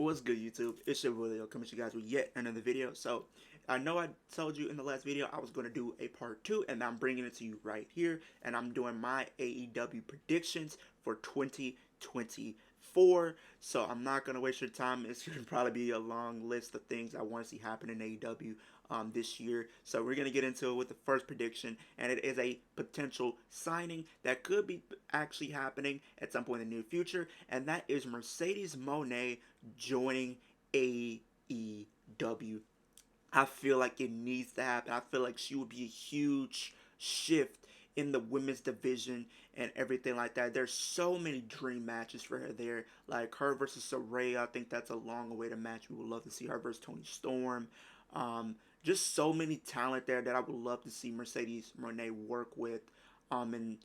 What's good, YouTube? It's your boy Leo coming to you guys with yet another video. So, I know I told you in the last video I was going to do a part 2, and I'm bringing it to you right here. And I'm doing my AEW predictions for 2024. So, I'm not going to waste your time. It's going to probably be a long list of things I want to see happen in AEW this year. So, we're going to get into it with the first prediction, and it is a potential signing that could be actually happening at some point in the near future, and that is Mercedes Moné joining AEW. I feel like it needs to happen. I feel like she would be a huge shift in the women's division and everything like that. There's so many dream matches for her there. Like her versus Saraya, I think that's a long awaited match. We would love to see her versus Toni Storm. Just so many talent there that I would love to see Mercedes Moné work with. And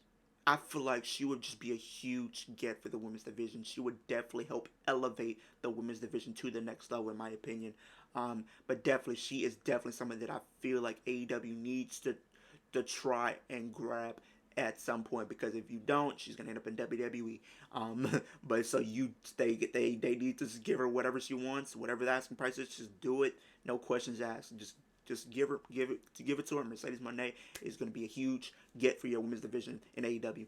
I feel like she would just be a huge get for the women's division. She would definitely help elevate the women's division to the next level, in my opinion. But definitely, she is definitely something that I feel like AEW needs to try and grab at some point, because if you don't, she's gonna end up in WWE. But so they need to just give her whatever she wants, whatever the asking price is, just do it, no questions asked. Just give it to her. Mercedes Moné is going to be a huge get for your women's division in AEW.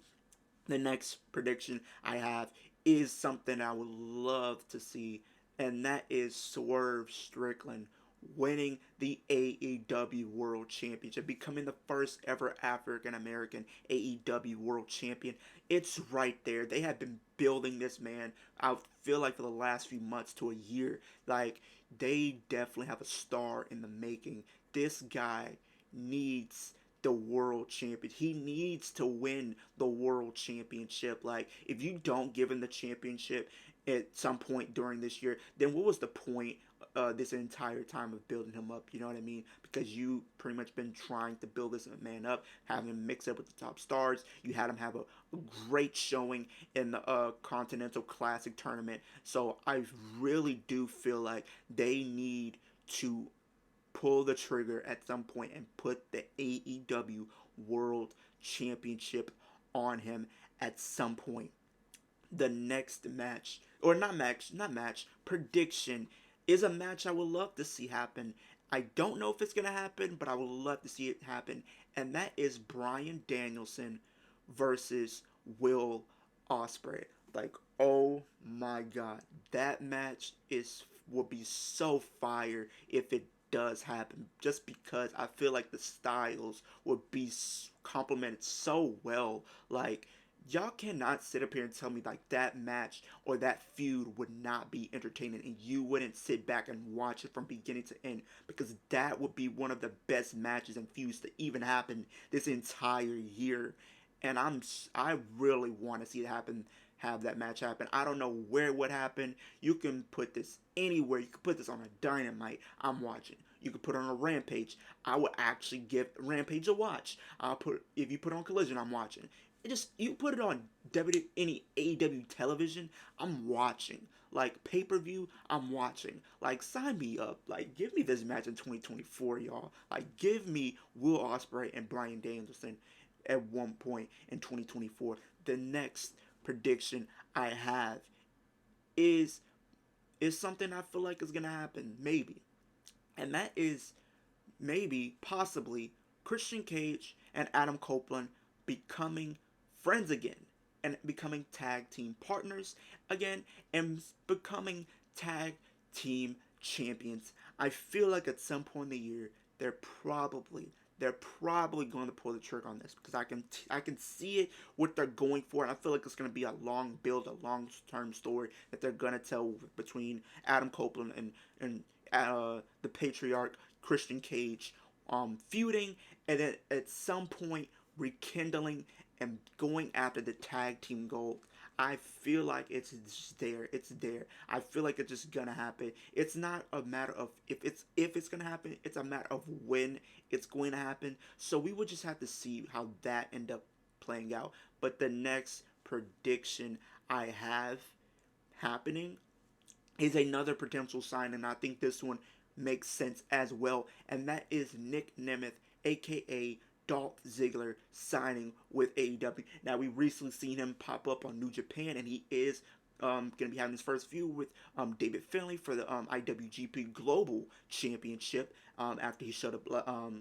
The next prediction I have is something I would love to see, and that is Swerve Strickland winning the AEW World Championship, becoming the first ever African American AEW World Champion. It's right there. They have been building this man, I feel like, for the last few months to a year. Like, they definitely have a star in the making. This guy needs the world champion. He needs to win the world championship. Like, if you don't give him the championship at some point during this year, then what was the point this entire time of building him up? You know what I mean? Because you pretty much been trying to build this man up, having him mix up with the top stars. You had him have a great showing in the Continental Classic tournament. So I really do feel like they need to pull the trigger at some point and put the AEW World Championship on him at some point. The next match, or not match, prediction is a match I would love to see happen. I don't know if it's gonna happen, but I would love to see it happen, and that is Bryan Danielson versus Will Ospreay. Like, oh my god, that match is will be so fire if it does happen, just because I feel like the styles would be complemented so well. Like, y'all cannot sit up here and tell me like that match or that feud would not be entertaining and you wouldn't sit back and watch it from beginning to end, because that would be one of the best matches and feuds to even happen this entire year. And I really want to see it happen, have that match happen. I don't know where it would happen. You can put this anywhere. You can put this on a Dynamite. I'm watching. You could put it on a Rampage. I would actually give Rampage a watch. If you put it on Collision, I'm watching. Just you put it on any AEW television, I'm watching. Like pay-per-view, I'm watching. Like, sign me up. Like, give me this match in 2024, y'all. Like, give me Will Ospreay and Bryan Danielson at one point in 2024. The next prediction I have is is something I feel like is gonna happen, maybe, and that is maybe, possibly, Christian Cage and Adam Copeland becoming friends again and becoming tag team partners again and becoming tag team champions. I feel like at some point in the year they're probably going to pull the trigger on this, because I can see it, what they're going for, and I feel like it's going to be a long build, a long term story that they're going to tell between Adam Copeland and the patriarch Christian Cage, feuding, and then at some point rekindling and going after the tag team gold. I feel like it's just there. It's there. I feel like it's just gonna happen. It's not a matter of if it's gonna happen. It's a matter of when it's going to happen. So we would just have to see how that end up playing out. But the next prediction I have happening is another potential sign, and I think this one makes sense as well, and that is Nick Nemeth, aka Dolph Ziggler, signing with AEW. Now, we recently seen him pop up on New Japan, and he is going to be having his first feud with David Finlay for the IWGP Global Championship after he showed up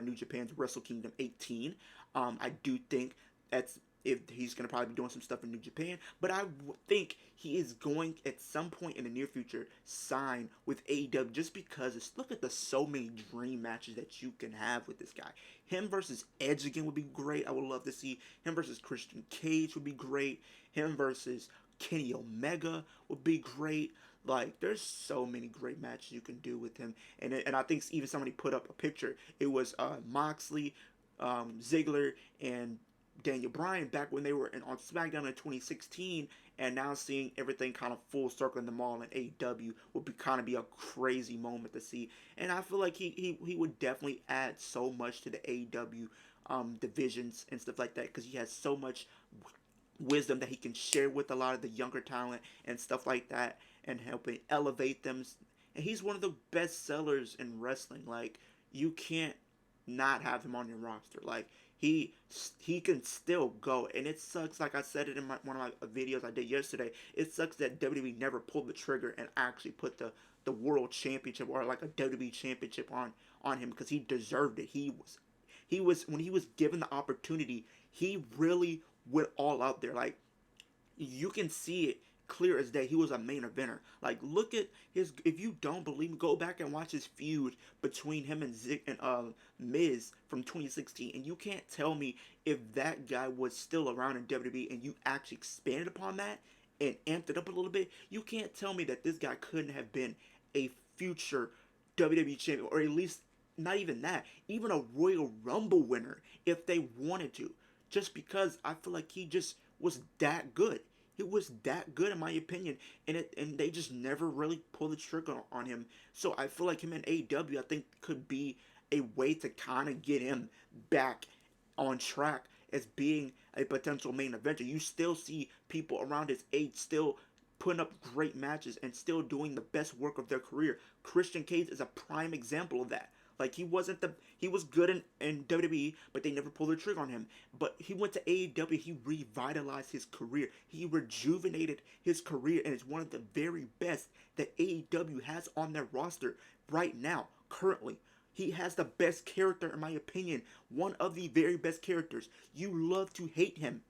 New Japan's Wrestle Kingdom 18. I do think that's if he's going to probably be doing some stuff in New Japan, but I think he is going at some point in the near future sign with AEW just because look at the so many dream matches that you can have with this guy. Him versus Edge again would be great. I would love to see him versus Christian Cage would be great. Him versus Kenny Omega would be great. Like, there's so many great matches you can do with him, and I think even somebody put up a picture. It was Moxley, Ziggler, and Daniel Bryan back when they were on SmackDown in 2016, and now seeing everything kind of full circle in them all in AEW would be kind of be a crazy moment to see. And I feel like he would definitely add so much to the AEW divisions and stuff like that because he has so much wisdom that he can share with a lot of the younger talent and stuff like that and helping elevate them. And he's one of the best sellers in wrestling. Like, you can't not have him on your roster. Like, he can still go, and it sucks. Like I said it in one of my videos I did yesterday. It sucks that WWE never pulled the trigger and actually put the world championship or like a WWE championship on him because he deserved it. He was when he was given the opportunity, he really went all out there. Like, you can see it clear as day. He was a main eventer. Like, look at his. If you don't believe me, go back and watch his feud between him and Miz from 2016, and you can't tell me if that guy was still around in WWE and you actually expanded upon that and amped it up a little bit. You can't tell me that this guy couldn't have been a future WWE champion, or at least not even that, even a Royal Rumble winner if they wanted to. Just because I feel like he just was that good. He was that good in my opinion, and they just never really pulled the trigger on him. So I feel like him in AEW, I think, could be a way to kind of get him back on track as being a potential main eventer. You still see people around his age still putting up great matches and still doing the best work of their career. Christian Cage is a prime example of that. Like, he was good in WWE, but they never pulled the trigger on him. But he went to AEW, he revitalized his career. He rejuvenated his career, and it's one of the very best that AEW has on their roster right now, currently. He has the best character, in my opinion. One of the very best characters. You love to hate him.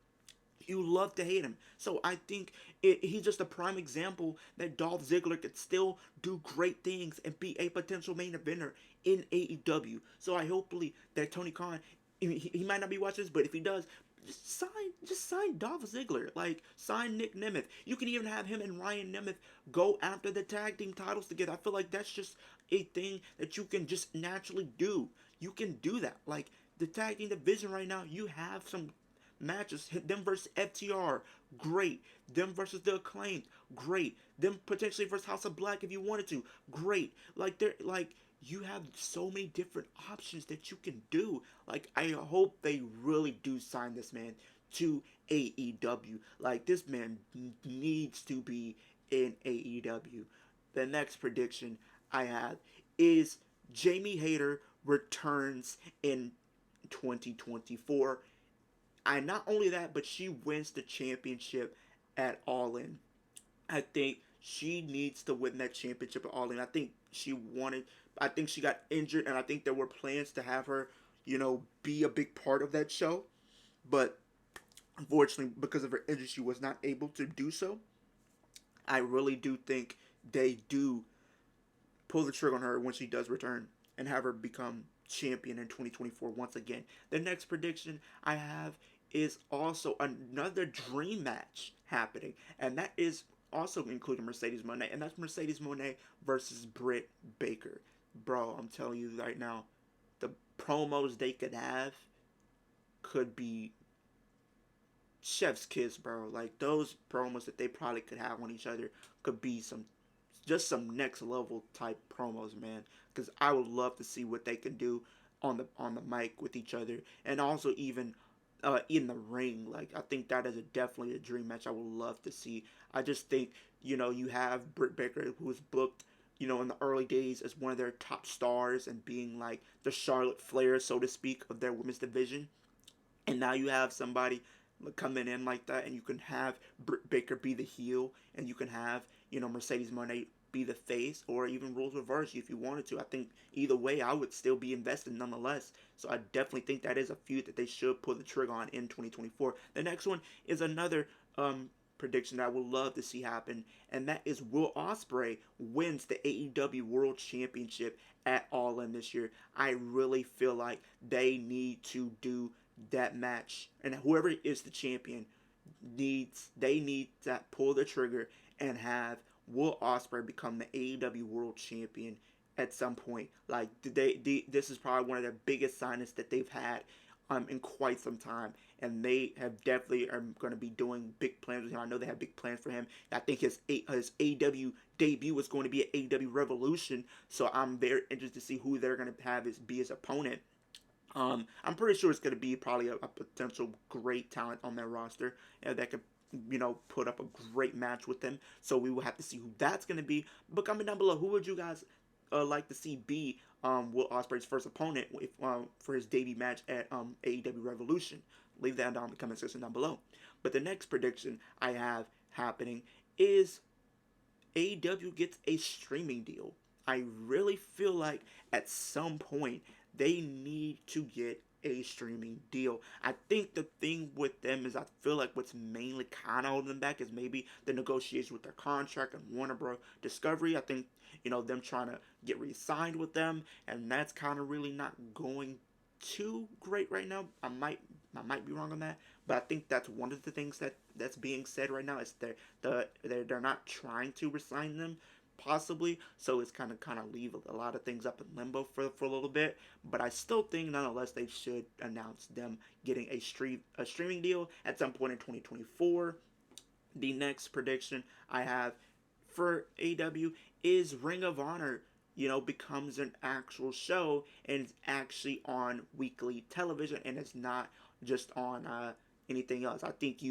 You love to hate him. So I think he's just a prime example that Dolph Ziggler could still do great things and be a potential main eventer in AEW. So I hopefully that Tony Khan, he might not be watching this, but if he does, just sign Dolph Ziggler. Like, sign Nick Nemeth. You can even have him and Ryan Nemeth go after the tag team titles together. I feel like that's just a thing that you can just naturally do. You can do that. Like, the tag team division right now, you have some matches. Them versus FTR, great. Them versus the Acclaimed, great. Them potentially versus House of Black if you wanted to, great. Like, they're like, you have so many different options that you can do. Like, I hope they really do sign this man to AEW. Like, this man needs to be in AEW. The next prediction I have is Jamie Hayter returns in 2024. And not only that, but she wins the championship at All In. I think she needs to win that championship at All In. I think she got injured, and I think there were plans to have her, be a big part of that show. But unfortunately, because of her injury, she was not able to do so. I really do think they do pull the trigger on her when she does return and have her become champion in 2024 once again. The next prediction I have is also another dream match happening, and that is also including Mercedes Moné, and that's Mercedes Moné versus Britt Baker. Bro, I'm telling you right now, the promos they could have could be chef's kiss, bro. Like, those promos that they probably could have on each other could be some next level type promos, man. Because I would love to see what they can do on the mic with each other, and also even in the ring. Like, I think that is definitely a dream match I would love to see. I just think you have Britt Baker, who was booked in the early days as one of their top stars and being like the Charlotte Flair, so to speak, of their women's division, and now you have somebody coming in like that, and you can have Britt Baker be the heel, and you can have Mercedes Moné be the face, or even roles reverse if you wanted to. I think either way, I would still be invested nonetheless. So I definitely think that is a feud that they should pull the trigger on in 2024. The next one is another prediction that I would love to see happen, and that is Will Ospreay wins the AEW World Championship at All In this year. I really feel like they need to do that match, and whoever is the champion they need to pull the trigger and have Will Ospreay become the AEW World Champion at some point. Like this is probably one of the biggest signings that they've had in quite some time, and they have definitely are going to be doing big plans with him. I know they have big plans for him. I think his AEW debut was going to be at AEW Revolution, so I'm very interested to see who they're going to have be his opponent. I'm pretty sure it's going to be probably a potential great talent on their roster that could, put up a great match with them. So we will have to see who that's going to be. But comment down below, who would you guys like to see be Will Ospreay's first opponent for his debut match at AEW Revolution? Leave that down in the comment section down below. But the next prediction I have happening is AEW gets a streaming deal. I really feel like at some point they need to get a streaming deal. I think the thing with them is I feel like what's mainly kind of holding them back is maybe the negotiation with their contract and Warner Bros. Discovery. I think them trying to get re-signed with them, and that's kind of really not going too great right now. I might be wrong on that, but I think that's one of the things that's being said right now is they're not trying to resign them possibly, so it's kind of leave a lot of things up in limbo for a little bit. But I still think nonetheless they should announce them getting a streaming deal at some point in 2024. The next prediction I have for AEW is Ring of Honor becomes an actual show and it's actually on weekly television and it's not just on anything else. I think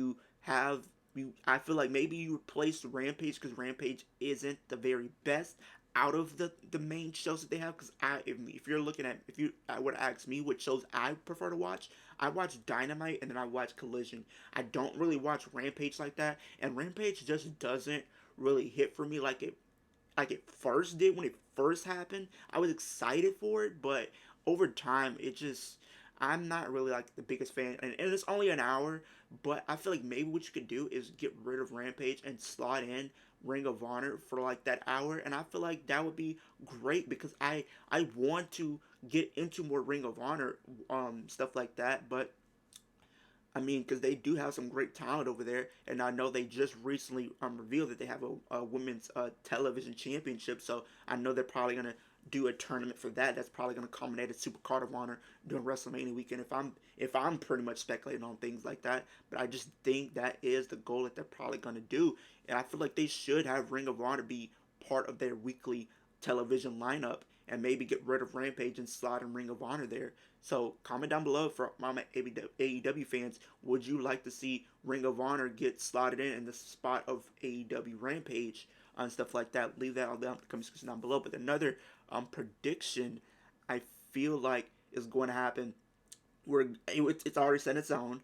I feel like maybe you replace Rampage because Rampage isn't the very best out of the main shows that they have. Because if you're looking at if you would ask me what shows I prefer to watch, I watch Dynamite and then I watch Collision. I don't really watch Rampage like that, and Rampage just doesn't really hit for me like it first did when it first happened. I was excited for it, but over time, I'm not really like the biggest fan. And it's only an hour, but I feel like maybe what you could do is get rid of Rampage and slot in Ring of Honor for like that hour, and I feel like that would be great because I want to get into more Ring of Honor stuff like that, but I mean, because they do have some great talent over there, and I know they just recently revealed that they have a women's television championship. So I know they're probably gonna do a tournament for that. That's probably gonna culminate at Super Card of Honor during WrestleMania weekend. If I'm pretty much speculating on things like that, but I just think that is the goal that they're probably gonna do, and I feel like they should have Ring of Honor be part of their weekly television lineup, and maybe get rid of Rampage and slot in Ring of Honor there. So comment down below for my AEW fans. Would you like to see Ring of Honor get slotted in the spot of AEW Rampage and stuff like that? Leave that all down in the comment section down below. But another prediction I feel like is going to happen. It's already set in its own.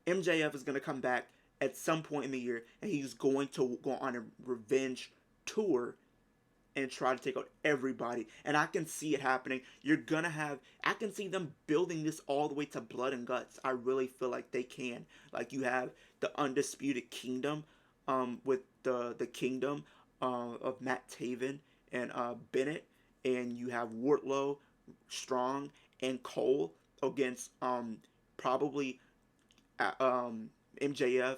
MJF is going to come back at some point in the year, and he's going to go on a revenge tour and try to take out everybody. And I can see it happening. I can see them building this all the way to Blood and Guts. I really feel like they can. Like you have the Undisputed Kingdom, with the Kingdom of Matt Taven and Bennett, and you have Wardlow, Strong, and Cole against probably MJF,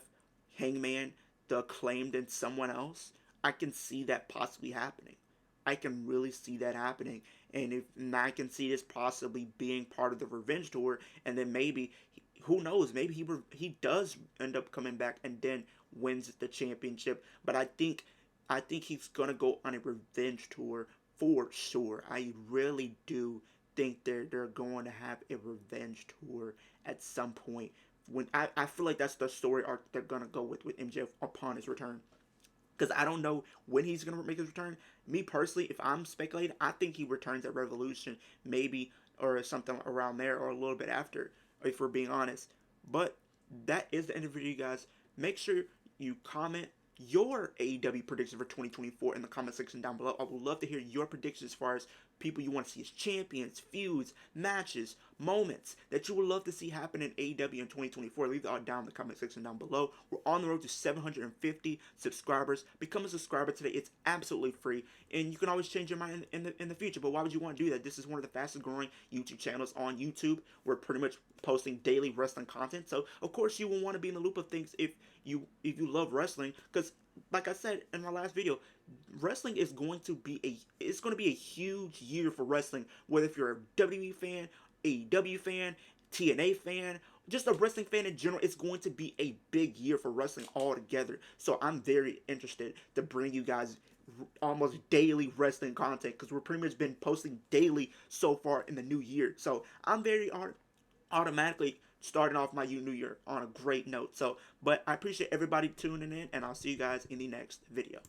Hangman, the Acclaimed, and someone else. I can see that possibly happening. I can really see that happening, and I can see this possibly being part of the revenge tour, and then maybe who knows? Maybe he does end up coming back and then wins the championship. But I think he's gonna go on a revenge tour for sure. I really do think they're going to have a revenge tour at some point. When I feel like that's the story arc they're gonna go with MJF upon his return, because I don't know when he's going to make his return. Me personally, if I'm speculating, I think he returns at Revolution, maybe, or something around there, or a little bit after, if we're being honest. But that is the end of the video, guys. Make sure you comment your AEW prediction for 2024 in the comment section down below. I would love to hear your predictions as far as people you want to see as champions, feuds, matches, moments that you would love to see happen in AEW in 2024. Leave it all down in the comment section down below. We're on the road to 750 subscribers. Become a subscriber today. It's absolutely free, and you can always change your mind in the future. But why would you want to do that? This is one of the fastest growing YouTube channels on YouTube. We're pretty much posting daily wrestling content, so of course you will want to be in the loop of things if you love wrestling, because like I said in my last video, wrestling is going to be a huge year for wrestling. Whether if you're a WWE fan, AEW fan, TNA fan, just a wrestling fan in general, it's going to be a big year for wrestling altogether. So I'm very interested to bring you guys almost daily wrestling content, because we're pretty much been posting daily so far in the new year. So I'm very automatically starting off my new year on a great note. So, but I appreciate everybody tuning in, and I'll see you guys in the next video.